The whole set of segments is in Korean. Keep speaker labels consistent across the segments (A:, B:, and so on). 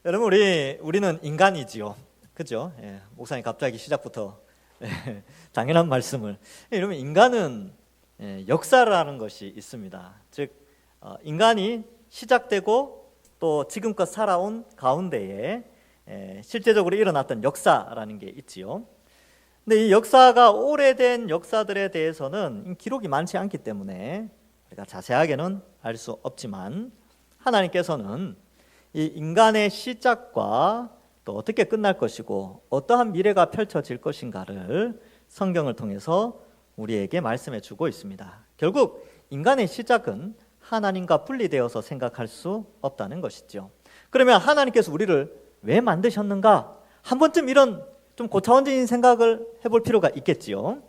A: 여러분 우리는 인간이지요, 그죠? 예, 목사님 갑자기 시작부터 당연한 말씀을. 여러분 인간은 역사라는 것이 있습니다. 즉 인간이 시작되고 또 지금껏 살아온 가운데에 실제적으로 일어났던 역사라는 게 있지요. 근데 이 역사가 오래된 역사들에 대해서는 기록이 많지 않기 때문에 우리가 자세하게는 알 수 없지만, 하나님께서는 이 인간의 시작과 또 어떻게 끝날 것이고 어떠한 미래가 펼쳐질 것인가를 성경을 통해서 우리에게 말씀해 주고 있습니다. 결국 인간의 시작은 하나님과 분리되어서 생각할 수 없다는 것이죠. 그러면 하나님께서 우리를 왜 만드셨는가? 한 번쯤 이런 좀 고차원적인 생각을 해볼 필요가 있겠지요.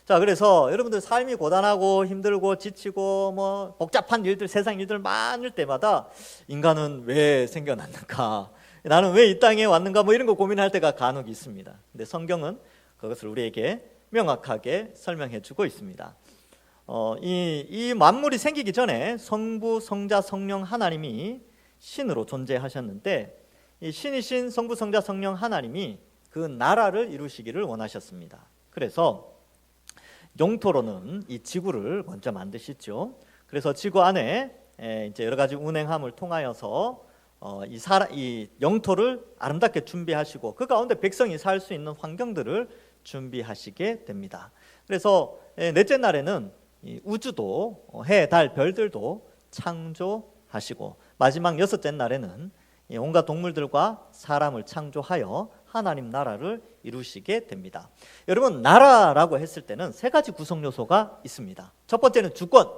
A: 자, 그래서 여러분들 삶이 고단하고 힘들고 지치고 뭐 복잡한 일들, 세상 일들 많을 때마다 인간은 왜 생겨났는가? 나는 왜 이 땅에 왔는가? 뭐 이런 거 고민할 때가 간혹 있습니다. 근데 성경은 그것을 우리에게 명확하게 설명해 주고 있습니다. 이 만물이 생기기 전에 성부, 성자, 성령 하나님이 신으로 존재하셨는데, 이 신이신 성부, 성자, 성령 하나님이 그 나라를 이루시기를 원하셨습니다. 그래서 영토로는 이 지구를 먼저 만드시죠. 그래서 지구 안에 이제 여러 가지 운행함을 통하여서 이 영토를 아름답게 준비하시고 그 가운데 백성이 살 수 있는 환경들을 준비하시게 됩니다. 그래서 넷째 날에는 이 우주도 해, 달, 별들도 창조하시고 마지막 여섯째 날에는 온갖 동물들과 사람을 창조하여 하나님 나라를 이루시게 됩니다. 여러분, 나라라고 했을 때는 세 가지 구성 요소가 있습니다. 첫 번째는 주권,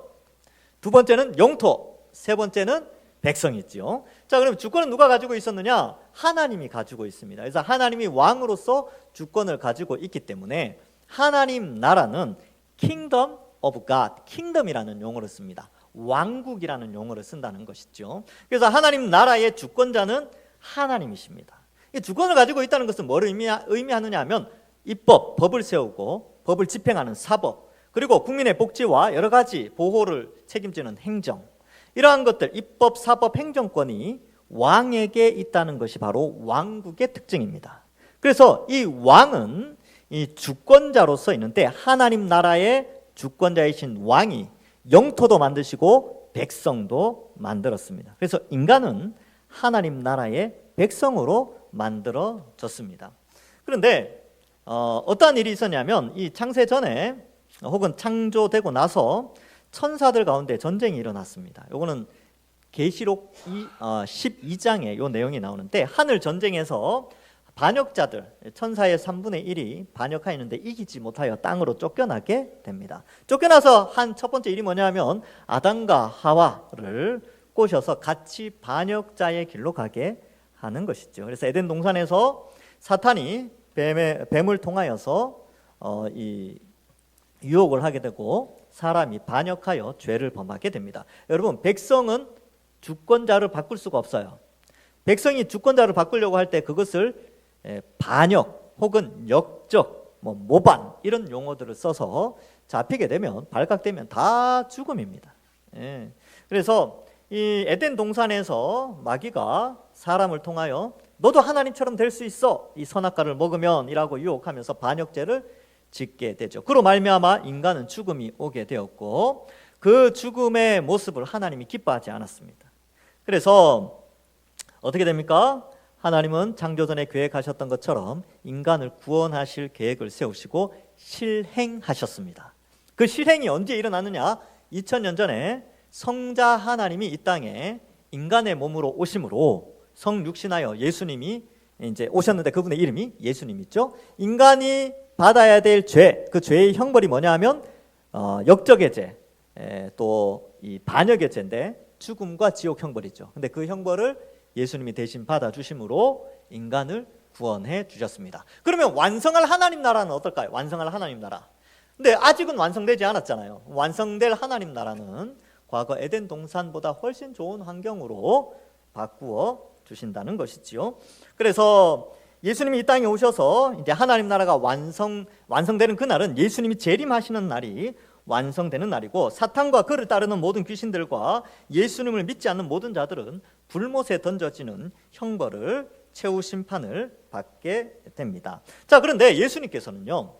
A: 두 번째는 영토, 세 번째는 백성이 있죠. 자, 그럼 주권은 누가 가지고 있었느냐? 하나님이 가지고 있습니다. 그래서 하나님이 왕으로서 주권을 가지고 있기 때문에 하나님 나라는 Kingdom of God, 킹덤이라는 용어를 씁니다. 왕국이라는 용어를 쓴다는 것이죠. 그래서 하나님 나라의 주권자는 하나님이십니다. 이 주권을 가지고 있다는 것은 뭘 의미하느냐 하면 입법, 법을 세우고 법을 집행하는 사법, 그리고 국민의 복지와 여러 가지 보호를 책임지는 행정, 이러한 것들, 입법, 사법, 행정권이 왕에게 있다는 것이 바로 왕국의 특징입니다. 그래서 이 왕은 이 주권자로서 있는데, 하나님 나라의 주권자이신 왕이 영토도 만드시고 백성도 만들었습니다. 그래서 인간은 하나님 나라의 백성으로 만들어졌습니다. 그런데 어떠한 일이 있었냐면, 이 창세 전에 혹은 창조되고 나서 천사들 가운데 전쟁이 일어났습니다. 이거는 계시록 12장에 이 내용이 나오는데, 하늘 전쟁에서 반역자들, 천사의 3분의 1이 반역하였는데 이기지 못하여 땅으로 쫓겨나게 됩니다. 쫓겨나서 한 첫 번째 일이 뭐냐면 아담과 하와를 꼬셔서 같이 반역자의 길로 가게 하는 것이죠. 그래서 에덴 동산에서 사탄이 뱀을 통하여서 이 유혹을 하게 되고 사람이 반역하여 죄를 범하게 됩니다. 여러분, 백성은 주권자를 바꿀 수가 없어요. 백성이 주권자를 바꾸려고 할 때 그것을 반역 혹은 역적, 모반 이런 용어들을 써서 잡히게 되면, 발각되면 다 죽음입니다. 그래서 이 에덴 동산에서 마귀가 사람을 통하여 너도 하나님처럼 될 수 있어, 이 선악과를 먹으면 이라고 유혹하면서 반역죄를 짓게 되죠. 그로 말미암아 인간은 죽음이 오게 되었고, 그 죽음의 모습을 하나님이 기뻐하지 않았습니다. 그래서 어떻게 됩니까? 하나님은 창조전에 계획하셨던 것처럼 인간을 구원하실 계획을 세우시고 실행하셨습니다. 그 실행이 언제 일어났느냐? 2000년 전에 성자 하나님이 이 땅에 인간의 몸으로 오심으로 성육신하여 예수님이 이제 오셨는데, 그분의 이름이 예수님이죠. 인간이 받아야 될 죄, 그 죄의 형벌이 뭐냐 하면 역적의 죄, 또 이 반역의 죄인데 죽음과 지옥 형벌이죠. 근데 그 형벌을 예수님이 대신 받아주심으로 인간을 구원해 주셨습니다. 그러면 완성할 하나님 나라는 어떨까요? 완성할 하나님 나라. 근데 아직은 완성되지 않았잖아요. 완성될 하나님 나라는 과거 에덴 동산보다 훨씬 좋은 환경으로 바꾸어 주신다는 것이지요. 그래서 예수님이 이 땅에 오셔서 이제 하나님 나라가 완성되는 그날은 예수님이 재림하시는 날이 완성되는 날이고, 사탄과 그를 따르는 모든 귀신들과 예수님을 믿지 않는 모든 자들은 불못에 던져지는 형벌을 최후 심판을 받게 됩니다. 자, 그런데 예수님께서는요,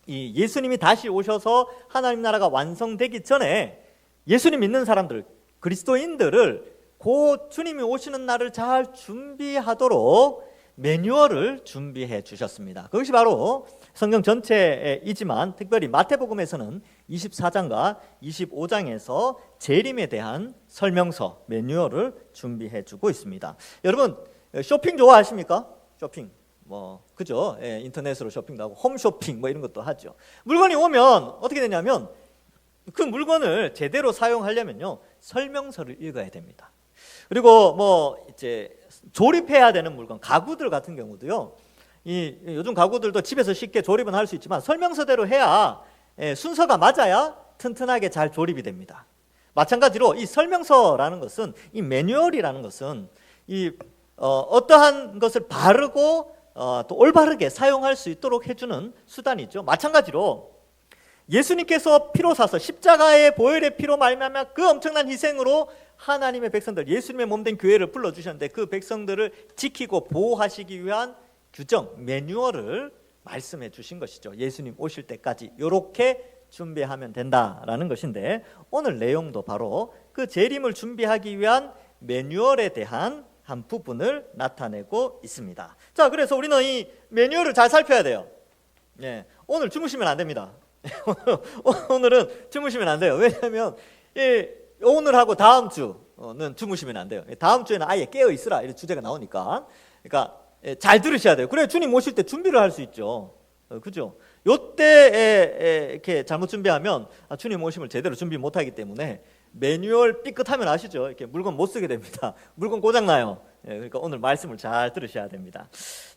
A: 이 예수님이 다시 오셔서 하나님 나라가 완성되기 전에 예수님 믿는 사람들, 그리스도인들을 곧 주님이 오시는 날을 잘 준비하도록 매뉴얼을 준비해 주셨습니다. 그것이 바로 성경 전체이지만 특별히 마태복음에서는 24장과 25장에서 재림에 대한 설명서, 매뉴얼을 준비해 주고 있습니다. 여러분 쇼핑 좋아하십니까? 쇼핑 그죠? 예, 인터넷으로 쇼핑도 하고 홈쇼핑 이런 것도 하죠. 물건이 오면 어떻게 되냐면 그 물건을 제대로 사용하려면요, 설명서를 읽어야 됩니다. 그리고 이제 조립해야 되는 물건, 가구들 같은 경우도요, 요즘 가구들도 집에서 쉽게 조립은 할 수 있지만 설명서대로 해야, 순서가 맞아야 튼튼하게 잘 조립이 됩니다. 마찬가지로 이 설명서라는 것은, 이 매뉴얼이라는 것은 어떠한 것을 바르고 또 올바르게 사용할 수 있도록 해주는 수단이죠. 마찬가지로 예수님께서 피로 사서 십자가의 보혈의 피로 말미암아 그 엄청난 희생으로 하나님의 백성들, 예수님의 몸된 교회를 불러주셨는데 그 백성들을 지키고 보호하시기 위한 규정, 매뉴얼을 말씀해 주신 것이죠. 예수님 오실 때까지 이렇게 준비하면 된다라는 것인데, 오늘 내용도 바로 그 재림을 준비하기 위한 매뉴얼에 대한 한 부분을 나타내고 있습니다. 자, 그래서 우리는 이 매뉴얼을 잘 살펴야 돼요. 오늘 주무시면 안 됩니다. 오늘은 주무시면 안 돼요. 왜냐하면 오늘하고 다음 주는 주무시면 안 돼요. 다음 주에는 아예 깨어 있으라 이런 주제가 나오니까, 그러니까 잘 들으셔야 돼요. 그래야 주님 오실 때 준비를 할 수 있죠. 그죠? 요때 이렇게 잘못 준비하면 주님 오심을 제대로 준비 못하기 때문에 매뉴얼 삐끗하면 아시죠? 이렇게 물건 못 쓰게 됩니다. 물건 고장 나요. 그러니까 오늘 말씀을 잘 들으셔야 됩니다.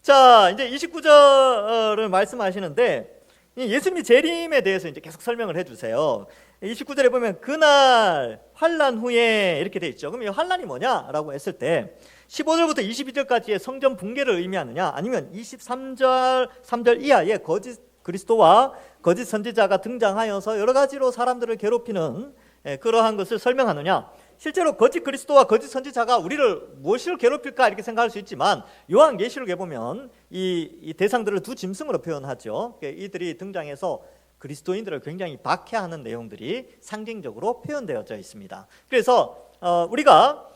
A: 자, 이제 29절을 말씀하시는데 예수님이 재림에 대해서 이제 계속 설명을 해주세요. 29절에 보면 그날 환난 후에 이렇게 돼 있죠. 그럼 이 환난이 뭐냐라고 했을 때 15절부터 22절까지의 성전 붕괴를 의미하느냐, 아니면 23절 3절 이하의 거짓 그리스도와 거짓 선지자가 등장하여서 여러 가지로 사람들을 괴롭히는 그러한 것을 설명하느냐, 실제로 거짓 그리스도와 거짓 선지자가 우리를 무엇을 괴롭힐까 이렇게 생각할 수 있지만 요한계시록에 보면 이 대상들을 두 짐승으로 표현하죠. 이들이 등장해서 그리스도인들을 굉장히 박해하는 내용들이 상징적으로 표현되어져 있습니다. 그래서 우리가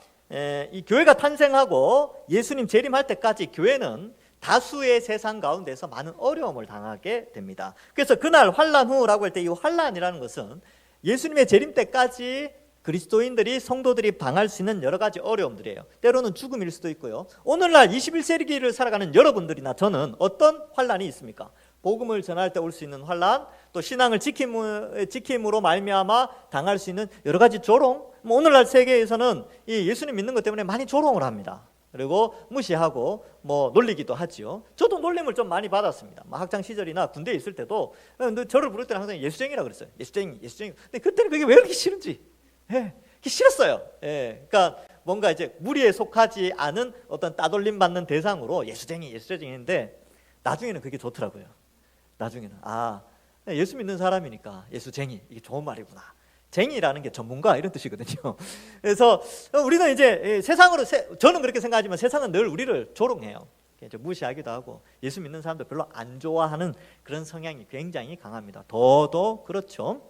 A: 이 교회가 탄생하고 예수님 재림할 때까지 교회는 다수의 세상 가운데서 많은 어려움을 당하게 됩니다. 그래서 그날 환난 후라고 할 때 이 환난이라는 것은 예수님의 재림 때까지 그리스도인들이, 성도들이 당할 수 있는 여러 가지 어려움들이에요. 때로는 죽음일 수도 있고요. 오늘날 21세기를 살아가는 여러분들이나 저는 어떤 환난이 있습니까? 복음을 전할 때 올 수 있는 환난, 또 신앙을 지킴으로 말미암아 당할 수 있는 여러 가지 조롱. 오늘날 세계에서는 이 예수님 믿는 것 때문에 많이 조롱을 합니다. 그리고 무시하고 놀리기도 하지요. 저도 놀림을 좀 많이 받았습니다. 학창 시절이나 군대에 있을 때도 저를 부를 때는 항상 예수쟁이라고 그랬어요. 예수쟁이. 근데 그때는 그게 왜 그렇게 싫은지, 그게 싫었어요. 그러니까 뭔가 이제 무리에 속하지 않은 어떤 따돌림 받는 대상으로 예수쟁이인데 나중에는 그게 좋더라고요. 나중에는 예수 믿는 사람이니까 예수쟁이, 이게 좋은 말이구나. 쟁이라는 게 전문가 이런 뜻이거든요. 그래서 우리는 이제 세상으로, 저는 그렇게 생각하지만 세상은 늘 우리를 조롱해요. 무시하기도 하고 예수 믿는 사람들 별로 안 좋아하는 그런 성향이 굉장히 강합니다. 더더 그렇죠.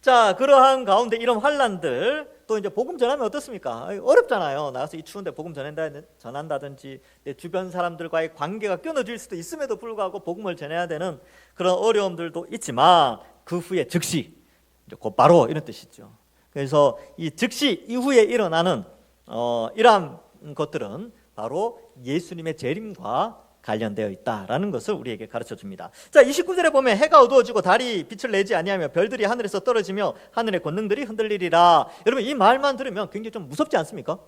A: 자, 그러한 가운데 이런 환난들, 또 이제 복음 전하면 어떻습니까? 어렵잖아요. 나가서 이 추운데 복음 전한다든지 내 주변 사람들과의 관계가 끊어질 수도 있음에도 불구하고 복음을 전해야 되는 그런 어려움들도 있지만 그 후에 즉시, 곧바로 이런 뜻이죠. 그래서 이 즉시 이후에 일어나는 이러한 것들은 바로 예수님의 재림과 관련되어 있다라는 것을 우리에게 가르쳐 줍니다. 자, 29절에 보면 해가 어두워지고 달이 빛을 내지 아니하며 별들이 하늘에서 떨어지며 하늘의 권능들이 흔들리리라. 여러분, 이 말만 들으면 굉장히 좀 무섭지 않습니까?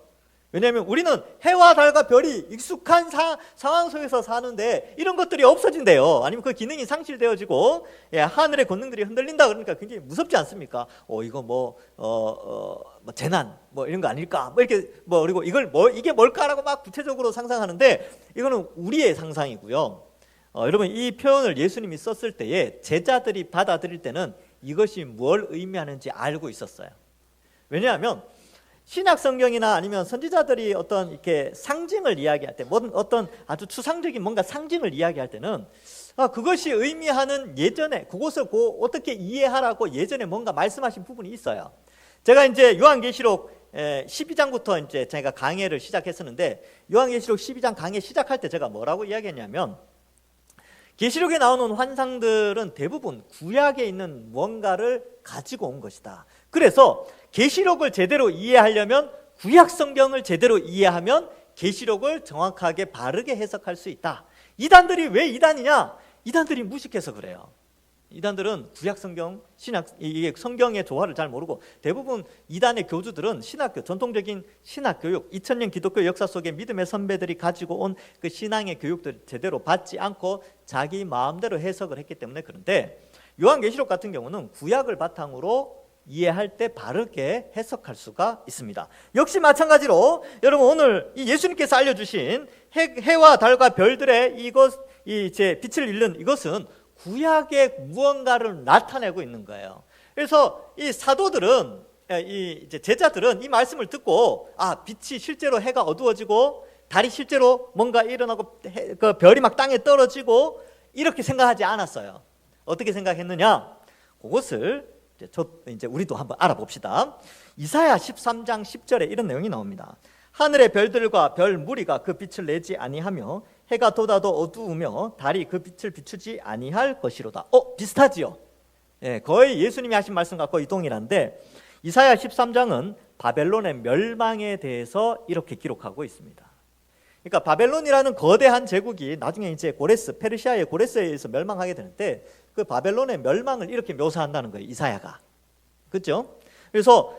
A: 왜냐하면 우리는 해와 달과 별이 익숙한 상황 속에서 사는데 이런 것들이 없어진대요. 아니면 그 기능이 상실되어지고 하늘의 권능들이 흔들린다 그러니까 굉장히 무섭지 않습니까? 이거 재난 이런 거 아닐까? 이렇게 그리고 이게 뭘까라고 막 구체적으로 상상하는데 이거는 우리의 상상이고요. 여러분, 이 표현을 예수님이 썼을 때에 제자들이 받아들일 때는 이것이 뭘 의미하는지 알고 있었어요. 왜냐하면 신약 성경이나 아니면 선지자들이 어떤 이렇게 상징을 이야기할 때, 어떤 아주 추상적인 뭔가 상징을 이야기할 때는 그것이 의미하는 예전에 그것을 어떻게 이해하라고 예전에 뭔가 말씀하신 부분이 있어요. 제가 이제 요한계시록 12장부터 이제 제가 강의를 시작했었는데, 요한계시록 12장 강의 시작할 때 제가 뭐라고 이야기했냐면, 계시록에 나오는 환상들은 대부분 구약에 있는 무언가를 가지고 온 것이다. 그래서 계시록을 제대로 이해하려면, 구약 성경을 제대로 이해하면 계시록을 정확하게 바르게 해석할 수 있다. 이단들이 왜 이단이냐? 이단들이 무식해서 그래요. 이단들은 구약 성경, 신약, 이게 성경의 조화를 잘 모르고, 대부분 이단의 교주들은 전통적인 신학 교육, 2000년 기독교 역사 속에 믿음의 선배들이 가지고 온 그 신앙의 교육들 제대로 받지 않고 자기 마음대로 해석을 했기 때문에. 그런데 요한계시록 같은 경우는 구약을 바탕으로 이해할 때 바르게 해석할 수가 있습니다. 역시 마찬가지로 여러분, 오늘 이 예수님께서 알려주신 해와 달과 별들의 이제 빛을 잃는 이것은 구약의 무언가를 나타내고 있는 거예요. 그래서 이 사도들은, 이제 제자들은 이 말씀을 듣고, 빛이 실제로 해가 어두워지고 달이 실제로 뭔가 일어나고 그 별이 막 땅에 떨어지고 이렇게 생각하지 않았어요. 어떻게 생각했느냐? 그것을 이제 우리도 한번 알아봅시다. 이사야 13장 10절에 이런 내용이 나옵니다. 하늘의 별들과 별 무리가 그 빛을 내지 아니하며 해가 돋아도 어두우며 달이 그 빛을 비추지 아니할 것이로다. 비슷하지요? 거의 예수님이 하신 말씀과 거의 동일한데, 이사야 13장은 바벨론의 멸망에 대해서 이렇게 기록하고 있습니다. 그러니까 바벨론이라는 거대한 제국이 나중에 이제 페르시아의 고레스에 의해서 멸망하게 되는데, 그 바벨론의 멸망을 이렇게 묘사한다는 거예요, 이사야가. 그렇죠? 그래서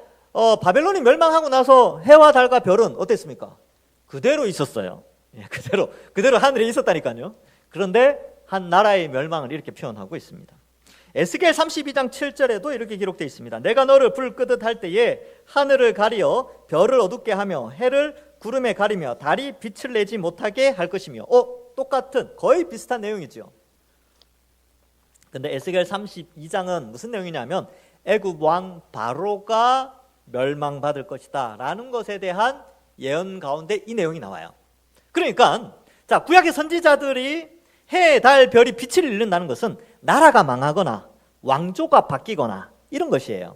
A: 바벨론이 멸망하고 나서 해와 달과 별은 어땠습니까? 그대로 있었어요. 그대로 하늘에 있었다니까요. 그런데 한 나라의 멸망을 이렇게 표현하고 있습니다. 에스겔 32장 7절에도 이렇게 기록되어 있습니다. 내가 너를 불 끄듯 할 때에 하늘을 가리어 별을 어둡게 하며 해를 구름에 가리며 달이 빛을 내지 못하게 할 것이며. 똑같은, 거의 비슷한 내용이죠. 근데 에스겔 32장은 무슨 내용이냐면, 애굽 왕 바로가 멸망받을 것이다 라는 것에 대한 예언 가운데 이 내용이 나와요. 그러니까 구약의 선지자들이 해, 달, 별이 빛을 잃는다는 것은 나라가 망하거나 왕조가 바뀌거나 이런 것이에요.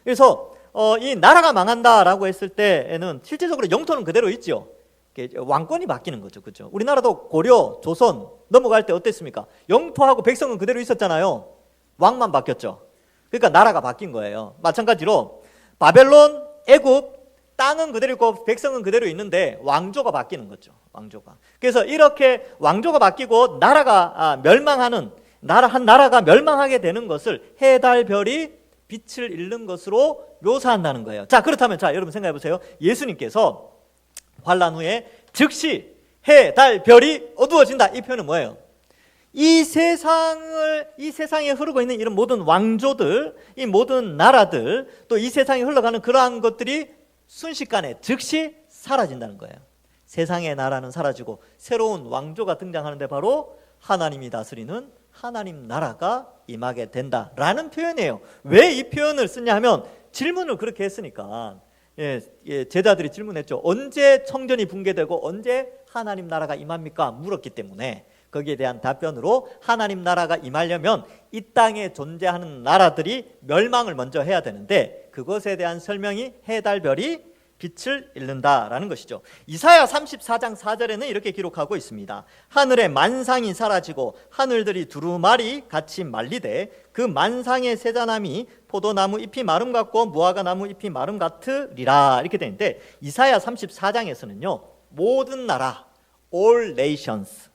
A: 그래서 이 나라가 망한다라고 했을 때에는 실제적으로 영토는 그대로 있죠. 왕권이 바뀌는 거죠. 그렇죠? 우리나라도 고려, 조선 넘어갈 때 어땠습니까? 영토하고 백성은 그대로 있었잖아요. 왕만 바뀌었죠. 그러니까 나라가 바뀐 거예요. 마찬가지로 바벨론, 애굽, 땅은 그대로 있고 백성은 그대로 있는데 왕조가 바뀌는 거죠. 왕조가. 그래서 이렇게 왕조가 바뀌고 나라가 멸망하는, 한 나라가 멸망하게 되는 것을 해, 달, 별이 빛을 잃는 것으로 묘사한다는 거예요. 그렇다면 여러분 생각해 보세요. 예수님께서 환난 후에 즉시 해, 달, 별이 어두워진다. 이 표현은 뭐예요? 이 세상에 흐르고 있는 이런 모든 왕조들, 이 모든 나라들, 또 이 세상에 흘러가는 그러한 것들이 순식간에 즉시 사라진다는 거예요. 세상의 나라는 사라지고 새로운 왕조가 등장하는데 바로 하나님이 다스리는 하나님 나라가 임하게 된다라는 표현이에요. 왜 이 표현을 쓰냐 하면, 질문을 그렇게 했으니까 제자들이 질문했죠. 언제 청전이 붕괴되고 언제 하나님 나라가 임합니까? 물었기 때문에 거기에 대한 답변으로 하나님 나라가 임하려면 이 땅에 존재하는 나라들이 멸망을 먼저 해야 되는데, 그것에 대한 설명이 해, 달, 별이 빛을 잃는다라는 것이죠. 이사야 34장 4절에는 이렇게 기록하고 있습니다. 하늘의 만상이 사라지고 하늘들이 두루마리 같이 말리되 그 만상의 세자남이 포도나무 잎이 마름 같고 무화과 나무 잎이 마름 같으리라. 이렇게 되는데, 이사야 34장에서는요 모든 나라, all nations,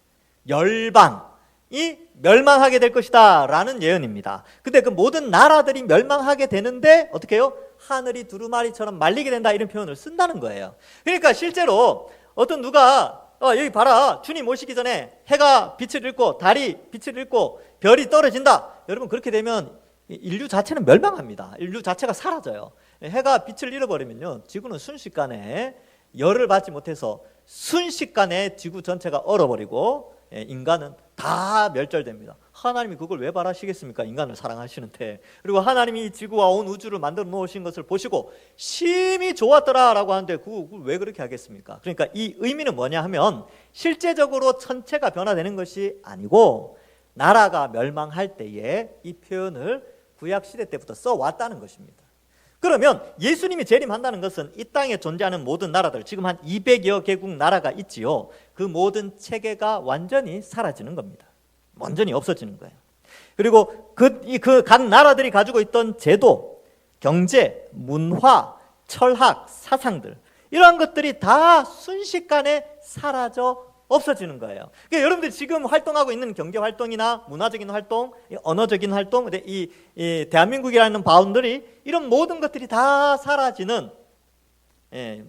A: 열방이 멸망하게 될 것이다 라는 예언입니다. 근데 그 모든 나라들이 멸망하게 되는데 어떻게 해요? 하늘이 두루마리처럼 말리게 된다, 이런 표현을 쓴다는 거예요. 그러니까 실제로 어떤 누가 여기 봐라, 주님 오시기 전에 해가 빛을 잃고 달이 빛을 잃고 별이 떨어진다. 여러분, 그렇게 되면 인류 자체는 멸망합니다. 인류 자체가 사라져요. 해가 빛을 잃어버리면요 지구는 순식간에 열을 받지 못해서 순식간에 지구 전체가 얼어버리고 인간은 다 멸절됩니다. 하나님이 그걸 왜 바라시겠습니까? 인간을 사랑하시는데. 그리고 하나님이 이 지구와 온 우주를 만들어 놓으신 것을 보시고 심히 좋았더라라고 하는데 그걸 왜 그렇게 하겠습니까? 그러니까 이 의미는 뭐냐 하면 실제적으로 천체가 변화되는 것이 아니고 나라가 멸망할 때에 이 표현을 구약시대 때부터 써왔다는 것입니다. 그러면 예수님이 재림한다는 것은 이 땅에 존재하는 모든 나라들, 지금 한 200여 개국 나라가 있지요. 그 모든 체계가 완전히 사라지는 겁니다. 완전히 없어지는 거예요. 그리고 그 각 나라들이 가지고 있던 제도, 경제, 문화, 철학, 사상들, 이러한 것들이 다 순식간에 사라져 없어지는 거예요. 그러니까 여러분들이 지금 활동하고 있는 경제 활동이나 문화적인 활동, 언어적인 활동, 이 대한민국이라는 바운더리, 이런 모든 것들이 다 사라지는,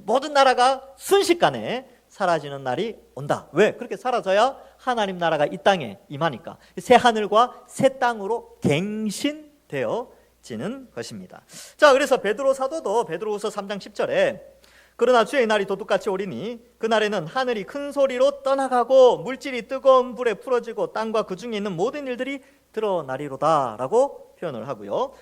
A: 모든 나라가 순식간에 사라지는 날이 온다. 왜? 그렇게 사라져야 하나님 나라가 이 땅에 임하니까 새 하늘과 새 땅으로 갱신되어지는 것입니다. 자, 그래서 베드로 사도도 베드로후서 3장 10절에 그러나 주의 날이 도둑같이 오리니 그날에는 하늘이 큰 소리로 떠나가고 물질이 뜨거운 불에 풀어지고 땅과 그 중에 있는 모든 일들이 드러나리로다 라고 표현을 하고요.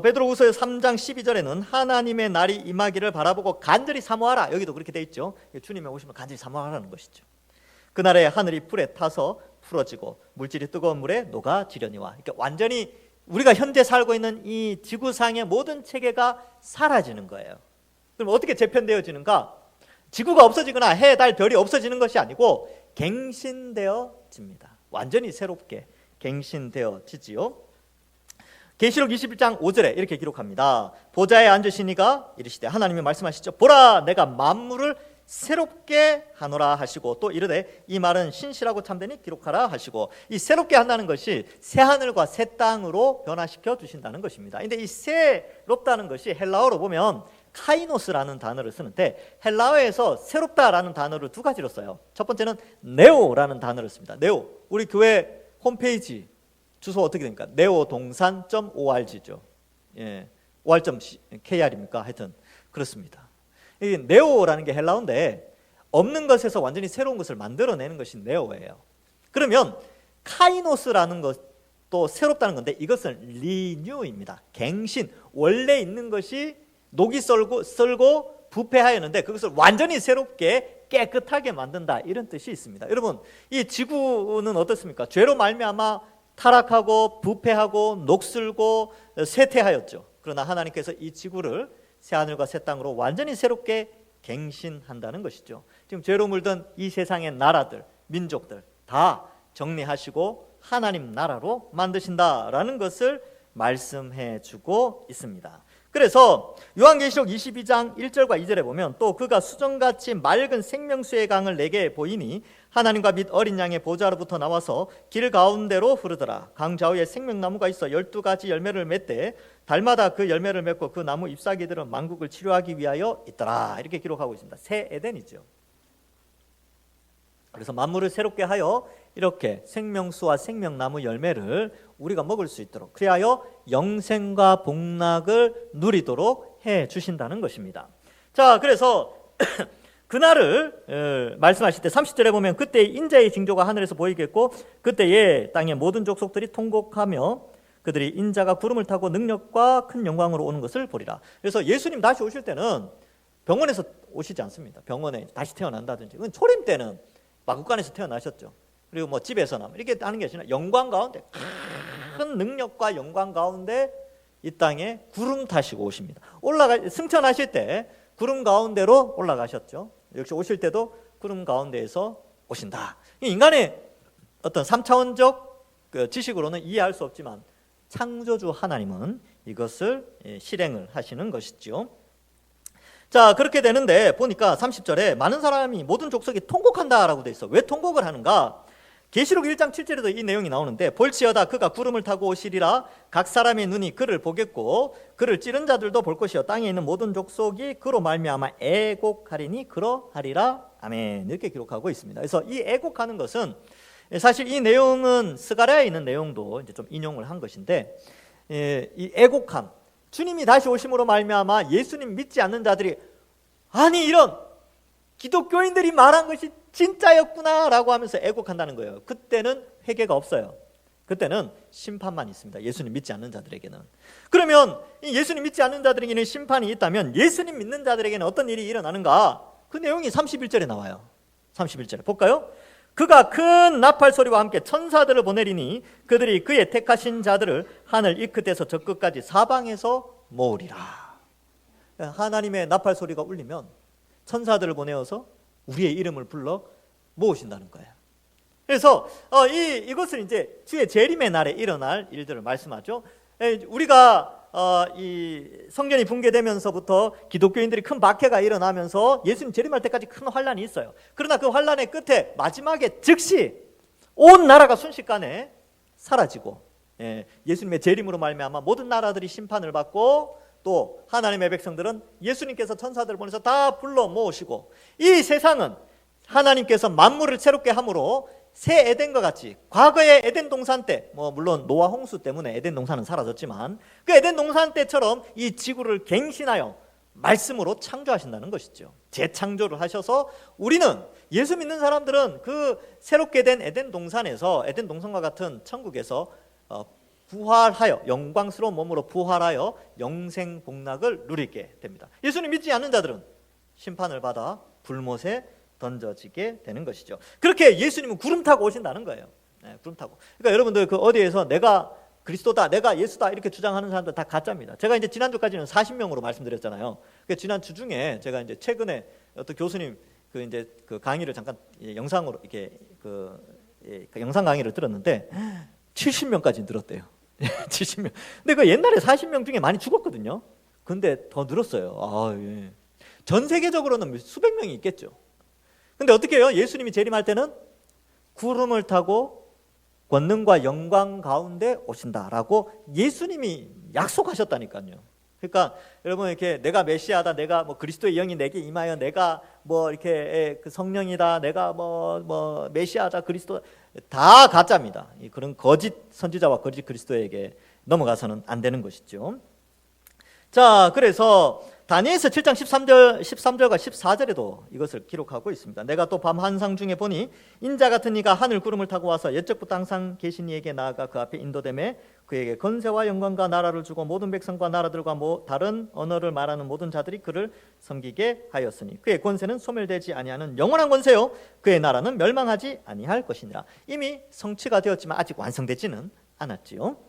A: 베드로후서 3장 12절에는 하나님의 날이 임하기를 바라보고 간절히 사모하라. 여기도 그렇게 돼 있죠. 주님이 오시면 간절히 사모하라는 것이죠. 그날에 하늘이 불에 타서 풀어지고 물질이 뜨거운 물에 녹아지려니와. 그러니까 완전히 우리가 현재 살고 있는 이 지구상의 모든 체계가 사라지는 거예요. 그럼 어떻게 재편되어지는가? 지구가 없어지거나 해, 달, 별이 없어지는 것이 아니고 갱신되어집니다. 완전히 새롭게 갱신되어지지요. 계시록 21장 5절에 이렇게 기록합니다. 보좌에 앉으시니가 이르시되 하나님이 말씀하시죠. 보라 내가 만물을 새롭게 하노라 하시고 또 이르되 이 말은 신실하고 참되니 기록하라 하시고, 이 새롭게 한다는 것이 새 하늘과 새 땅으로 변화시켜 주신다는 것입니다. 근데 이 새롭다는 것이 헬라어로 보면 카이노스라는 단어를 쓰는데 헬라어에서 새롭다라는 단어를 두 가지로 써요. 첫 번째는 네오라는 단어를 씁니다. 네오. 우리 교회 홈페이지 주소 어떻게 됩니까? neodongsan.org죠. 예, or.kr입니까? 하여튼 그렇습니다. 이 네오라는 게 헬라어인데 없는 것에서 완전히 새로운 것을 만들어내는 것이 네오예요. 그러면 카이노스라는 것도 새롭다는 건데 이것은 리뉴입니다. 갱신. 원래 있는 것이 녹이 썰고 부패하였는데 그것을 완전히 새롭게 깨끗하게 만든다, 이런 뜻이 있습니다. 여러분, 이 지구는 어떻습니까? 죄로 말미암아 타락하고 부패하고 녹슬고 쇠퇴하였죠. 그러나 하나님께서 이 지구를 새하늘과 새 땅으로 완전히 새롭게 갱신한다는 것이죠. 지금 죄로 물든 이 세상의 나라들, 민족들 다 정리하시고 하나님 나라로 만드신다라는 것을 말씀해 주고 있습니다. 그래서 요한계시록 22장 1절과 2절에 보면 또 그가 수정같이 맑은 생명수의 강을 내게 보이니 하나님과 및 어린 양의 보좌로부터 나와서 길 가운데로 흐르더라. 강 좌우에 생명나무가 있어 12가지 열매를 맺되 달마다 그 열매를 맺고 그 나무 잎사귀들은 만국을 치료하기 위하여 있더라. 이렇게 기록하고 있습니다. 새 에덴이죠. 그래서 만물을 새롭게 하여 이렇게 생명수와 생명나무 열매를 우리가 먹을 수 있도록, 그리하여 영생과 복락을 누리도록 해 주신다는 것입니다. 자, 그래서 그날을 말씀하실 때 30절에 보면 그때 인자의 징조가 하늘에서 보이겠고 그때에 땅의 모든 족속들이 통곡하며 그들이 인자가 구름을 타고 능력과 큰 영광으로 오는 것을 보리라. 그래서 예수님 다시 오실 때는 병원에서 오시지 않습니다. 병원에 다시 태어난다든지. 초림 때는 마국간에서 태어나셨죠. 그리고 뭐 집에서나 이렇게 하는 게 아니라 영광 가운데, 큰 능력과 영광 가운데 이 땅에 구름 타시고 오십니다. 승천하실 때 구름 가운데로 올라가셨죠. 역시 오실 때도 구름 가운데에서 오신다. 인간의 어떤 3차원적 지식으로는 이해할 수 없지만 창조주 하나님은 이것을 실행을 하시는 것이죠. 자, 그렇게 되는데 보니까 30절에 많은 사람이 모든 족속이 통곡한다라고 돼 있어. 왜 통곡을 하는가? 계시록 1장 7절에도 이 내용이 나오는데 볼지어다 그가 구름을 타고 오시리라. 각 사람의 눈이 그를 보겠고 그를 찌른 자들도 볼 것이요 땅에 있는 모든 족속이 그로 말미암아 애곡하리니 그러하리라. 아멘. 이렇게 기록하고 있습니다. 그래서 이 애곡하는 것은 사실 이 내용은 스가랴에 있는 내용도 이제 좀 인용을 한 것인데, 이 애곡함, 주님이 다시 오심으로 말미암아 예수님 믿지 않는 자들이 아니 이런 기독교인들이 말한 것이 진짜였구나 라고 하면서 애곡한다는 거예요. 그때는 회개가 없어요. 그때는 심판만 있습니다. 예수님 믿지 않는 자들에게는. 그러면 이 예수님 믿지 않는 자들에게는 심판이 있다면 예수님 믿는 자들에게는 어떤 일이 일어나는가? 그 내용이 31절에 나와요. 31절에 볼까요? 그가 큰 나팔 소리와 함께 천사들을 보내리니 그들이 그의 택하신 자들을 하늘 이 끝에서 저 끝까지 사방에서 모으리라. 하나님의 나팔 소리가 울리면 천사들을 보내어서 우리의 이름을 불러 모으신다는 거예요. 그래서 이것을 이제 주의 재림의 날에 일어날 일들을 말씀하죠. 우리가 이 성전이 붕괴되면서부터 기독교인들이 큰 박해가 일어나면서 예수님 재림할 때까지 큰 환란이 있어요. 그러나 그 환란의 끝에 마지막에 즉시 온 나라가 순식간에 사라지고 예수님의 재림으로 말미암아 모든 나라들이 심판을 받고 또 하나님의 백성들은 예수님께서 천사들을 보내서 다 불러 모으시고 이 세상은 하나님께서 만물을 새롭게 함으로 새 에덴과 같이 과거의 에덴 동산 때 물론 노아 홍수 때문에 에덴 동산은 사라졌지만 그 에덴 동산 때처럼 이 지구를 갱신하여 말씀으로 창조하신다는 것이죠. 재창조를 하셔서 우리는 예수 믿는 사람들은 그 새롭게 된 에덴 동산에서 에덴 동산과 같은 천국에서 부활하여 영광스러운 몸으로 부활하여 영생 복락을 누리게 됩니다. 예수님 믿지 않는 자들은 심판을 받아 불못에 던져지게 되는 것이죠. 그렇게 예수님은 구름 타고 오신다는 거예요. 구름 타고. 그러니까 여러분들 그 어디에서 내가 그리스도다, 내가 예수다 이렇게 주장하는 사람들 다 가짜입니다. 제가 이제 지난주까지는 40명으로 말씀드렸잖아요. 지난 주 중에 제가 이제 최근에 어떤 교수님 그 강의를 잠깐 영상으로 이렇게 그 영상 강의를 들었는데 70명까지 늘었대요. 70명. 근데 그 옛날에 40명 중에 많이 죽었거든요. 근데 더 늘었어요. 예. 전 세계적으로는 수백 명이 있겠죠. 근데 어떻게 해요? 예수님이 재림할 때는 구름을 타고 권능과 영광 가운데 오신다라고 예수님이 약속하셨다니까요. 그러니까 여러분 이렇게 내가 메시아다, 내가 뭐 그리스도의 영이 내게 임하여 내가 뭐 이렇게 그 성령이다, 내가 뭐 메시아다, 그리스도 다 가짜입니다. 그런 거짓 선지자와 거짓 그리스도에게 넘어가서는 안 되는 것이죠. 자, 그래서 다니엘서 7장 13절과 14절에도 이것을 기록하고 있습니다. 내가 또 밤 환상 중에 보니 인자 같은 이가 하늘 구름을 타고 와서 옛적부터 항상 계신 이에게 나아가 그 앞에 인도되매 그에게 권세와 영광과 나라를 주고 모든 백성과 나라들과 다른 언어를 말하는 모든 자들이 그를 섬기게 하였으니 그의 권세는 소멸되지 아니하는 영원한 권세요 그의 나라는 멸망하지 아니할 것이니라. 이미 성취가 되었지만 아직 완성되지는 않았지요.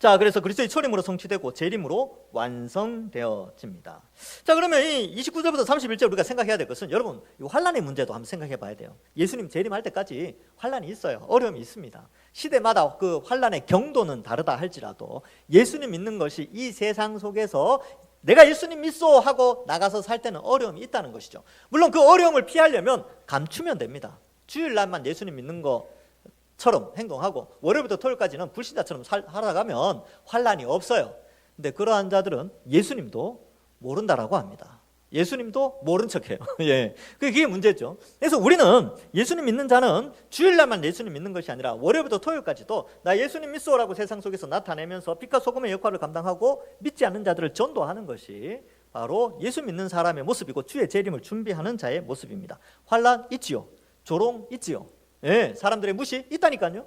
A: 자, 그래서 그리스도의 초림으로 성취되고 재림으로 완성되어집니다. 자, 그러면 이 29절부터 31절 우리가 생각해야 될 것은 여러분 이 환란의 문제도 한번 생각해 봐야 돼요. 예수님 재림할 때까지 환란이 있어요. 어려움이 있습니다. 시대마다 그 환란의 경도는 다르다 할지라도 예수님 믿는 것이 이 세상 속에서 내가 예수님 믿소 하고 나가서 살 때는 어려움이 있다는 것이죠. 물론 그 어려움을 피하려면 감추면 됩니다. 주일날만 예수님 믿는 것처럼 행동하고 월요일부터 토요일까지는 불신자처럼 살아가면 환란이 없어요. 근데 그러한 자들은 예수님도 모른다라고 합니다. 예수님도 모른 척해요. 예, 그게 문제죠. 그래서 우리는 예수님 믿는 자는 주일날만 예수님 믿는 것이 아니라 월요일부터 토요일까지도 나 예수님 믿소라고 세상 속에서 나타내면서 빛과 소금의 역할을 감당하고 믿지 않는 자들을 전도하는 것이 바로 예수 믿는 사람의 모습이고 주의 재림을 준비하는 자의 모습입니다. 환란 있지요. 조롱 있지요. 예, 사람들의 무시 있다니까요.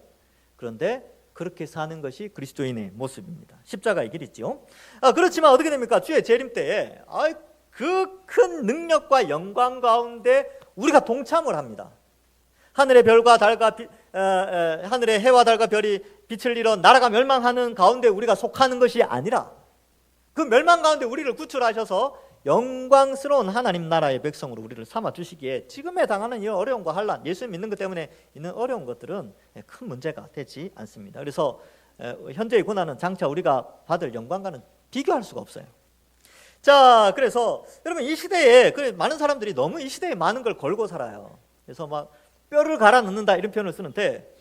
A: 그런데 그렇게 사는 것이 그리스도인의 모습입니다. 십자가의 길 있지요. 그렇지만 어떻게 됩니까? 주의 재림 때에 그 큰 능력과 영광 가운데 우리가 동참을 합니다. 하늘의 별과 달과 하늘의 해와 달과 별이 빛을 잃어 나라가 멸망하는 가운데 우리가 속하는 것이 아니라 그 멸망 가운데 우리를 구출하셔서 영광스러운 하나님 나라의 백성으로 우리를 삼아 주시기에 지금에 당하는 이 어려움과 환란, 예수 믿는 것 때문에 있는 어려운 것들은 큰 문제가 되지 않습니다. 그래서 현재의 고난은 장차 우리가 받을 영광과는 비교할 수가 없어요. 자, 그래서 여러분 이 시대에 많은 사람들이 너무 이 시대에 많은 걸 걸고 살아요. 그래서 막 뼈를 갈아 넣는다 이런 표현을 쓰는데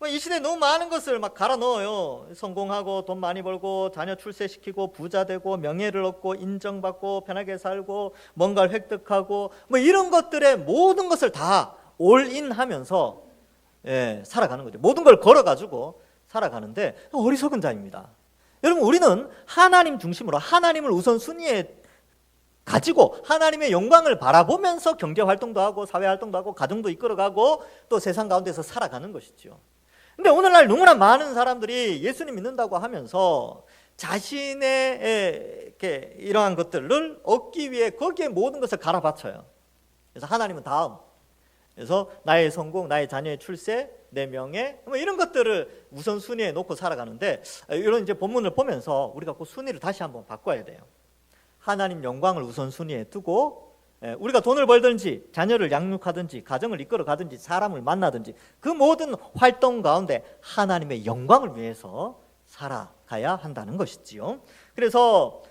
A: 이 시대에 너무 많은 것을 막 갈아 넣어요. 성공하고 돈 많이 벌고 자녀 출세시키고 부자 되고 명예를 얻고 인정받고 편하게 살고 뭔가를 획득하고 이런 것들의 모든 것을 다 올인하면서 살아가는 거죠. 모든 걸 걸어가지고 살아가는데 어리석은 자입니다. 여러분 우리는 하나님 중심으로 하나님을 우선순위에 가지고 하나님의 영광을 바라보면서 경제활동도 하고 사회활동도 하고 가정도 이끌어가고 또 세상 가운데서 살아가는 것이죠. 근데 오늘날 너무나 많은 사람들이 예수님 믿는다고 하면서 자신의 이렇게 이러한 것들을 얻기 위해 거기에 모든 것을 갈아바쳐요. 그래서 하나님은 다음, 그래서 나의 성공, 나의 자녀의 출세, 내 명예, 뭐 이런 것들을 우선순위에 놓고 살아가는데, 이런 이제 본문을 보면서 우리가 그 순위를 다시 한번 바꿔야 돼요. 하나님 영광을 우선순위에 두고, 우리가 돈을 벌든지 자녀를 양육하든지 가정을 이끌어 가든지 사람을 만나든지 그 모든 활동 가운데 하나님의 영광을 위해서 살아가야 한다는 것이지요. 그래서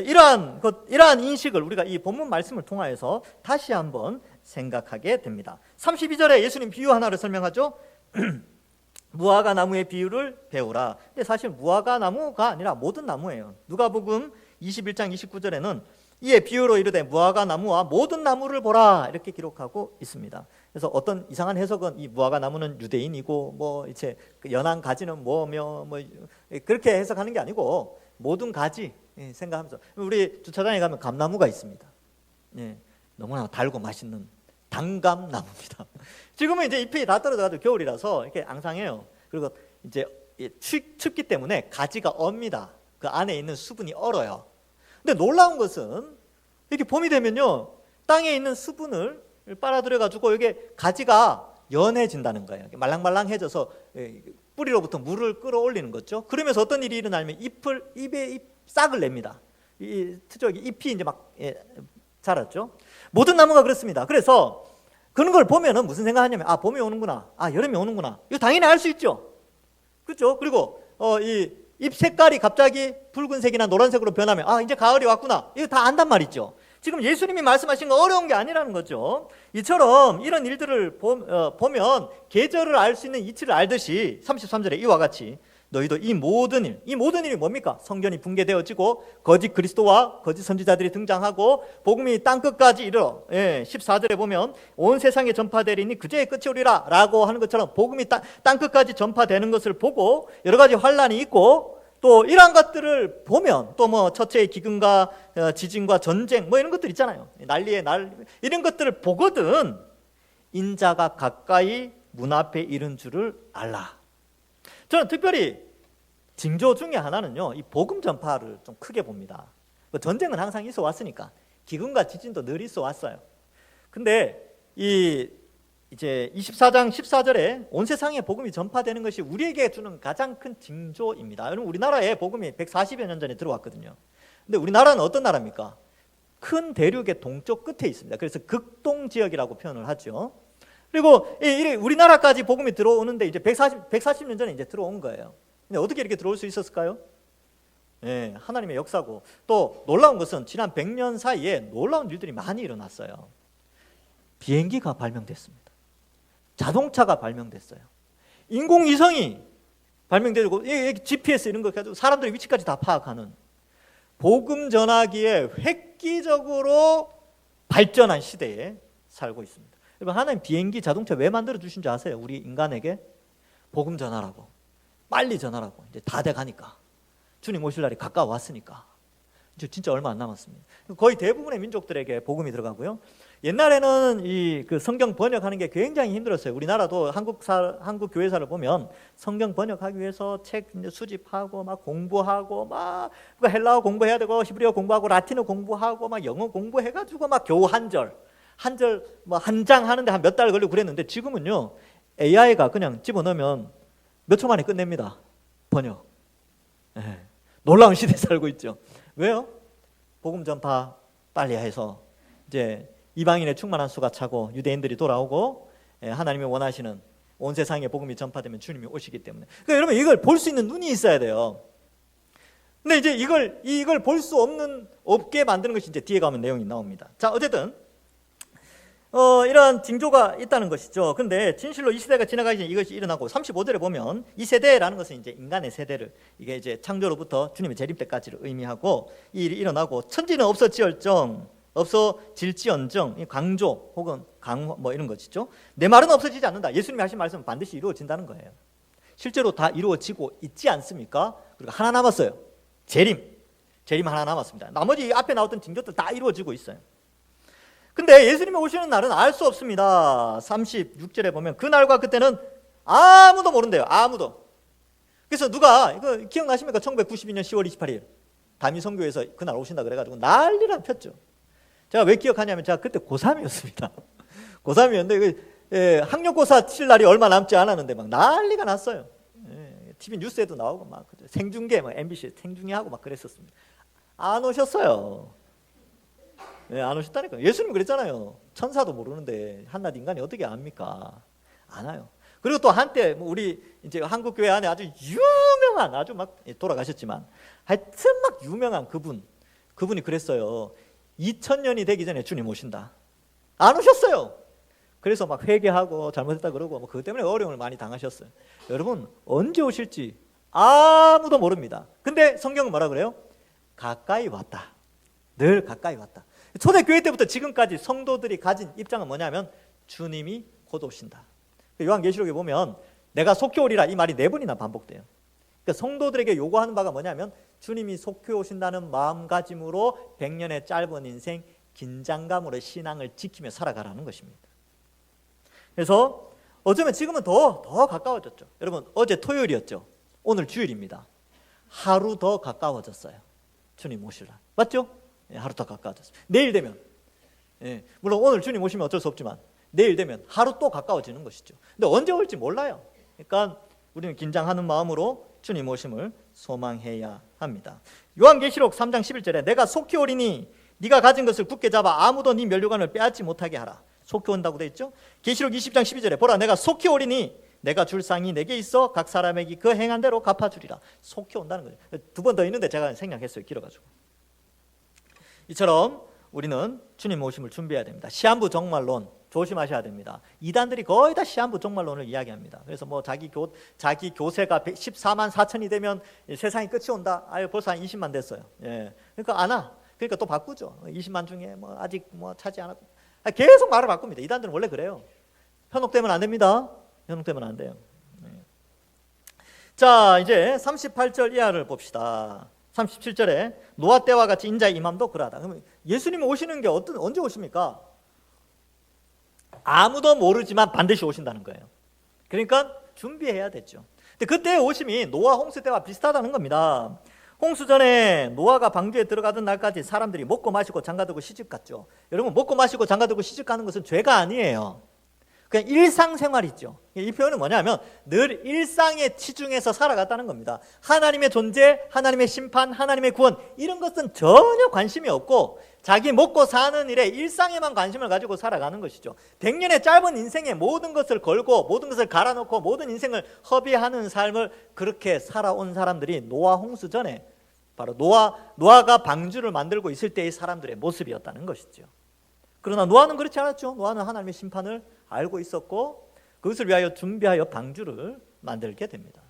A: 이러한 인식을 우리가 이 본문 말씀을 통하여서 다시 한번 생각하게 됩니다. 32절에 예수님 비유 하나를 설명하죠. 무화과 나무의 비유를 배우라. 근데 사실 무화과 나무가 아니라 모든 나무예요. 누가복음 21장 29절에는 이에 비유로 이르되 무화과 나무와 모든 나무를 보라 이렇게 기록하고 있습니다. 그래서 어떤 이상한 해석은 이 무화과 나무는 유대인이고 뭐 이제 연한 가지는 뭐며 뭐 그렇게 해석하는 게 아니고 모든 가지 생각하면서, 우리 주차장에 가면 감나무가 있습니다. 예, 너무나 달고 맛있는 단감나무입니다. 지금은 이제 잎이 다 떨어져가지고 겨울이라서 이렇게 앙상해요. 그리고 이제 춥기 때문에 가지가 얼니다. 그 안에 있는 수분이 얼어요. 근데 놀라운 것은 이렇게 봄이 되면요, 땅에 있는 수분을 빨아들여가지고 이게 가지가 연해진다는 거예요. 말랑말랑해져서 뿌리로부터 물을 끌어올리는 거죠. 그러면서 어떤 일이 일어나면 잎에 싹을 냅니다. 이 특히 잎이 이제 막 자랐죠. 모든 나무가 그렇습니다. 그래서 그런 걸 보면은 무슨 생각하냐면, 아, 봄이 오는구나, 아, 여름이 오는구나. 이거 당연히 알 수 있죠. 그렇죠? 그리고 이 잎 색깔이 갑자기 붉은색이나 노란색으로 변하면, 아, 이제 가을이 왔구나. 이거 다 안단 말이죠. 지금 예수님이 말씀하신 거 어려운 게 아니라는 거죠. 이처럼 이런 일들을 보면 계절을 알 수 있는 이치를 알듯이 33절에 이와 같이 너희도 이 모든 일이 뭡니까? 성전이 붕괴되어지고 거짓 그리스도와 거짓 선지자들이 등장하고 복음이 땅끝까지 이르러 14절에 보면 온 세상에 전파되리니 그제의 끝이 오리라 라고 하는 것처럼 복음이 땅끝까지 전파되는 것을 보고 여러 가지 환란이 있고, 또 이러한 것들을 보면 또 뭐 첫째의 기근과 지진과 전쟁 뭐 이런 것들 있잖아요. 난리에 이런 것들을 보거든 인자가 가까이 문 앞에 이른 줄을 알라. 저는 특별히 징조 중에 하나는요, 이 복음 전파를 좀 크게 봅니다. 전쟁은 항상 있어 왔으니까 기근과 지진도 늘 있어 왔어요. 근데 이제 24장 14절에 온 세상에 복음이 전파되는 것이 우리에게 주는 가장 큰 징조입니다. 여러분, 우리나라에 복음이 140여 년 전에 들어왔거든요. 근데 우리나라는 어떤 나라입니까? 큰 대륙의 동쪽 끝에 있습니다. 그래서 극동 지역이라고 표현을 하죠. 그리고 우리나라까지 복음이 들어오는데 이제 140년 전에 이제 들어온 거예요. 근데 어떻게 이렇게 들어올 수 있었을까요? 네, 하나님의 역사고, 또 놀라운 것은 지난 100년 사이에 놀라운 일들이 많이 일어났어요. 비행기가 발명됐습니다. 자동차가 발명됐어요. 인공위성이 발명되고 GPS 이런 거 가지고 사람들의 위치까지 다 파악하는 복음 전하기에 획기적으로 발전한 시대에 살고 있습니다. 여러분, 하나님 비행기, 자동차 왜 만들어 주신 줄 아세요? 우리 인간에게 복음 전하라고, 빨리 전하라고. 이제 다 돼가니까, 주님 오실 날이 가까워왔으니까. 이제 진짜 얼마 안 남았습니다. 거의 대부분의 민족들에게 복음이 들어가고요. 옛날에는 그 성경 번역하는 게 굉장히 힘들었어요. 우리나라도 한국 교회사를 보면 성경 번역하기 위해서 책 수집하고 막 공부하고 막 헬라어 공부해야 되고 히브리어 공부하고 라틴어 공부하고 막 영어 공부해가지고 막 겨우 한 절 뭐 한 장 하는데 한 몇 달 걸리고 그랬는데, 지금은요 AI가 그냥 집어넣으면 몇 초 만에 끝냅니다. 번역. 놀라운 시대에 살고 있죠. 왜요? 복음 전파 빨리 해서 이제 이방인의 충만한 수가 차고 유대인들이 돌아오고 하나님이 원하시는 온 세상에 복음이 전파되면 주님이 오시기 때문에. 그러니까 여러분, 이걸 볼 수 있는 눈이 있어야 돼요. 근데 이제 이걸 볼 수 없게 만드는 것이 이제 뒤에 가면 내용이 나옵니다. 자, 어쨌든 이러한 징조가 있다는 것이죠. 근데 진실로 이 시대가 지나가기 전에 이것이 일어나고, 35절에 보면 이 세대라는 것은 이제 인간의 세대를, 이게 이제 창조로부터 주님의 재림 때까지를 의미하고, 이 일이 일어나고 천지는 없어질지언정 강조 혹은 강화 뭐 이런 것이죠. 내 말은 없어지지 않는다. 예수님이 하신 말씀은 반드시 이루어진다는 거예요. 실제로 다 이루어지고 있지 않습니까? 그리고 하나 남았어요. 재림 하나 남았습니다. 나머지 앞에 나왔던 징조들 다 이루어지고 있어요. 근데 예수님이 오시는 날은 알 수 없습니다. 36절에 보면 그 날과 그때는 아무도 모른대요. 아무도. 그래서 누가 이거 기억나십니까? 1992년 10월 28일 다미 선교에서 그날 오신다 그래가지고 난리를 폈죠. 제가 왜 기억하냐면 제가 그때 고3이었습니다. 고3이었는데 학력고사 칠 날이 얼마 남지 않았는데 막 난리가 났어요. TV 뉴스에도 나오고 막 생중계, 막 MBC 생중계하고 막 그랬었습니다. 안 오셨어요. 안 오셨다니까. 예수님 그랬잖아요. 천사도 모르는데 한낱 인간이 어떻게 압니까? 안 와요. 그리고 또 한때 우리 이제 한국 교회 안에 아주 유명한, 아주 막 돌아가셨지만 하여튼 막 유명한 그분이 그랬어요. 2000년이 되기 전에 주님 오신다. 안 오셨어요. 그래서 막 회개하고 잘못했다 그러고 뭐 그것 때문에 어려움을 많이 당하셨어요. 여러분 언제 오실지 아무도 모릅니다. 근데 성경은 뭐라 그래요? 가까이 왔다. 늘 가까이 왔다. 초대교회 때부터 지금까지 성도들이 가진 입장은 뭐냐면 주님이 곧 오신다. 요한계시록에 보면 내가 속히 오리라 이 말이 4번이나 반복돼요. 그러니까 성도들에게 요구하는 바가 뭐냐면 주님이 속히 오신다는 마음가짐으로 100년의 짧은 인생 긴장감으로 신앙을 지키며 살아가라는 것입니다. 그래서 어쩌면 지금은 더 가까워졌죠. 여러분 어제 토요일이었죠. 오늘 주일입니다. 하루 더 가까워졌어요. 주님 오실 날. 맞죠? 하루 더 가까워졌어요. 내일 되면 물론 오늘 주님 오시면 어쩔 수 없지만 내일 되면 하루 또 가까워지는 것이죠. 근데 언제 올지 몰라요. 그러니까 우리는 긴장하는 마음으로 주님 오심을 소망해야 합니다. 요한계시록 3장 11절에 내가 속히 오리니 네가 가진 것을 굳게 잡아 아무도 네 면류관을 빼앗지 못하게 하라. 속히 온다고 돼 있죠. 계시록 20장 12절에 보라 내가 속히 오리니 내가 줄 상이 내게 있어 각 사람에게 그 행한 대로 갚아주리라. 속히 온다는 거죠. 2번 더 있는데 제가 생략했어요. 길어가지고. 이처럼 우리는 주님 오심을 준비해야 됩니다. 시한부 종말론 조심하셔야 됩니다. 이단들이 거의 다 시한부 종말론을 이야기합니다. 그래서 뭐 자기 교세가 14만 4천이 되면 세상이 끝이 온다. 아유 벌써 한 20만 됐어요. 그러니까 안 와. 그러니까 또 바꾸죠. 20만 중에 뭐 아직 뭐 차지 않았고 계속 말을 바꿉니다. 이단들은 원래 그래요. 현혹되면 안 됩니다. 현혹되면 안 돼요. 자 이제 38절 이하를 봅시다. 37절에 노아 때와 같이 인자의 임함도 그러하다. 그러면 예수님 오시는 게 언제 오십니까? 아무도 모르지만 반드시 오신다는 거예요. 그러니까 준비해야 되죠. 근데 그때 오심이 노아 홍수 때와 비슷하다는 겁니다. 홍수 전에 노아가 방주에 들어가던 날까지 사람들이 먹고 마시고 장가들고 시집갔죠. 여러분 먹고 마시고 장가들고 시집가는 것은 죄가 아니에요. 그냥 일상생활이죠. 이 표현은 뭐냐면 늘 일상에 치중해서 살아갔다는 겁니다. 하나님의 존재, 하나님의 심판, 하나님의 구원 이런 것은 전혀 관심이 없고 자기 먹고 사는 일에 일상에만 관심을 가지고 살아가는 것이죠. 100년의 짧은 인생에 모든 것을 걸고 모든 것을 갈아놓고 모든 인생을 허비하는 삶을 그렇게 살아온 사람들이 노아 홍수 전에 바로 노아가 방주를 만들고 있을 때의 사람들의 모습이었다는 것이죠. 그러나 노아는 그렇지 않았죠. 노아는 하나님의 심판을 알고 있었고 그것을 위하여 준비하여 방주를 만들게 됩니다.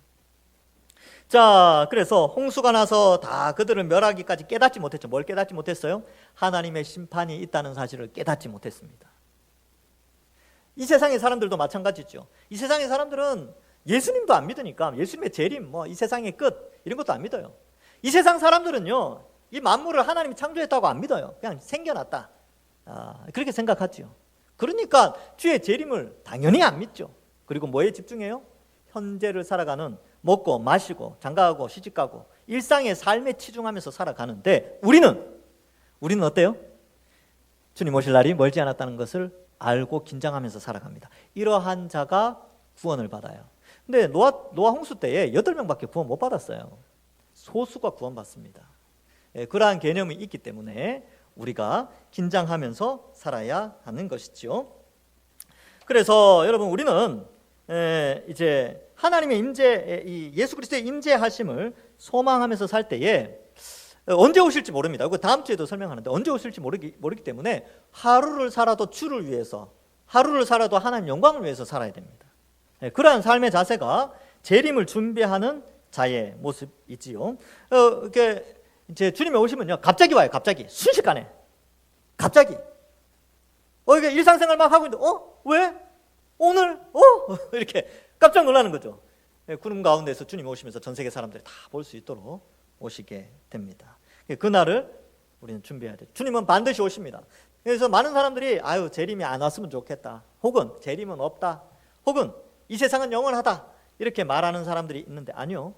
A: 자, 그래서 홍수가 나서 다 그들을 멸하기까지 깨닫지 못했죠. 뭘 깨닫지 못했어요? 하나님의 심판이 있다는 사실을 깨닫지 못했습니다. 이 세상의 사람들도 마찬가지죠. 이 세상의 사람들은 예수님도 안 믿으니까 예수님의 재림, 이 세상의 끝 이런 것도 안 믿어요. 이 세상 사람들은요, 이 만물을 하나님이 창조했다고 안 믿어요. 그냥 생겨났다. 그렇게 생각하죠. 그러니까 주의 재림을 당연히 안 믿죠. 그리고 뭐에 집중해요? 현재를 살아가는 먹고 마시고 장가가고 시집가고 일상의 삶에 치중하면서 살아가는데 우리는 어때요? 주님 오실 날이 멀지 않았다는 것을 알고 긴장하면서 살아갑니다. 이러한 자가 구원을 받아요. 근데 노아 홍수 때에 8명밖에 구원 못 받았어요. 소수가 구원받습니다. 그러한 개념이 있기 때문에 우리가 긴장하면서 살아야 하는 것이죠. 그래서 여러분 우리는 이제 하나님의 임재, 이 예수 그리스도의 임재하심을 소망하면서 살 때에 언제 오실지 모릅니다. 그 다음 주에도 설명하는데 언제 오실지 모르기 때문에 하루를 살아도 주를 위해서, 하루를 살아도 하나님 영광을 위해서 살아야 됩니다. 그러한 삶의 자세가 재림을 준비하는 자의 모습이지요. 이제 주님이 오시면요, 갑자기 와요. 갑자기 순식간에, 갑자기. 이게 일상생활 막 하고 있는데, 왜? 오늘? 이렇게 깜짝 놀라는 거죠. 구름 가운데서 주님 오시면서 전 세계 사람들이 다 볼 수 있도록 오시게 됩니다. 그날을 우리는 준비해야 돼요. 주님은 반드시 오십니다. 그래서 많은 사람들이 재림이 안 왔으면 좋겠다. 혹은 재림은 없다. 혹은 이 세상은 영원하다 이렇게 말하는 사람들이 있는데 아니요.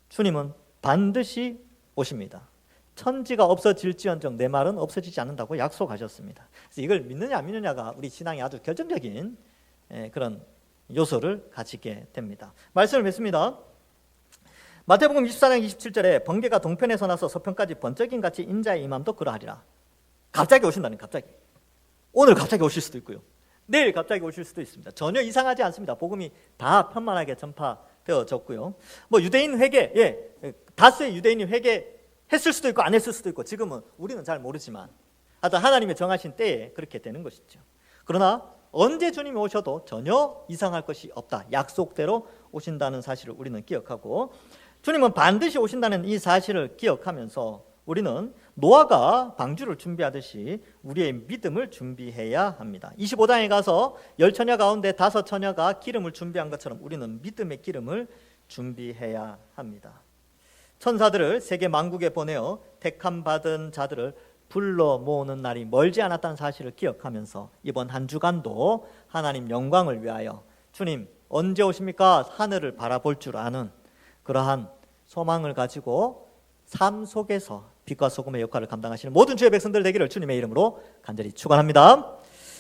A: 주님은 반드시 오십니다. 천지가 없어질지언정 내 말은 없어지지 않는다고 약속하셨습니다. 그래서 이걸 믿느냐 안 믿느냐가 우리 신앙의 아주 결정적인 그런 요소를 가지게 됩니다. 말씀을 맺습니다. 마태복음 24장 27절에 번개가 동편에서 나서 서편까지 번쩍임 같이 인자의 임함도 그러하리라. 갑자기 오신다는, 갑자기. 오늘 갑자기 오실 수도 있고요. 내일 갑자기 오실 수도 있습니다. 전혀 이상하지 않습니다. 복음이 다 편만하게 전파되어졌고요. 뭐 유대인 회개, 다수의 유대인이 회개했을 수도 있고 안 했을 수도 있고 지금은 우리는 잘 모르지만 하여튼 하나님의 정하신 때에 그렇게 되는 것이죠. 그러나 언제 주님이 오셔도 전혀 이상할 것이 없다. 약속대로 오신다는 사실을 우리는 기억하고, 주님은 반드시 오신다는 이 사실을 기억하면서 우리는 노아가 방주를 준비하듯이 우리의 믿음을 준비해야 합니다. 25장에 가서 10처녀 가운데 5처녀가 기름을 준비한 것처럼 우리는 믿음의 기름을 준비해야 합니다. 천사들을 세계 만국에 보내어 택함 받은 자들을 불러 모으는 날이 멀지 않았다는 사실을 기억하면서 이번 한 주간도 하나님 영광을 위하여 주님 언제 오십니까? 하늘을 바라볼 줄 아는 그러한 소망을 가지고 삶 속에서 빛과 소금의 역할을 감당하시는 모든 주의 백성들 되기를 주님의 이름으로 간절히 축원합니다.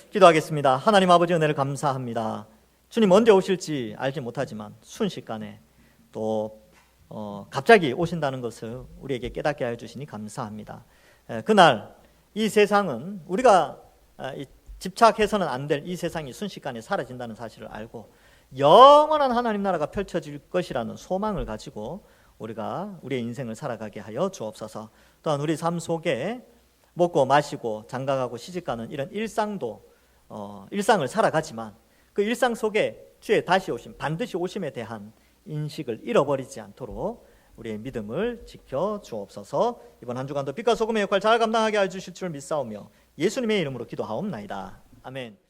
A: 기도하겠습니다. 하나님 아버지 은혜를 감사합니다. 주님 언제 오실지 알지 못하지만 순식간에 또 갑자기 오신다는 것을 우리에게 깨닫게 하여 주시니 감사합니다. 그날 이 세상은 우리가 집착해서는 안 될 이 세상이 순식간에 사라진다는 사실을 알고 영원한 하나님 나라가 펼쳐질 것이라는 소망을 가지고 우리가 우리의 인생을 살아가게 하여 주옵소서. 또한 우리 삶 속에 먹고 마시고 장가가고 시집가는 이런 일상도 일상을 살아가지만 그 일상 속에 주의 다시 오심, 반드시 오심에 대한 인식을 잃어버리지 않도록 우리의 믿음을 지켜 주옵소서. 이번 한 주간도 빛과 소금의 역할 잘 감당하게 해 주실 줄 믿사오며 예수님의 이름으로 기도하옵나이다. 아멘.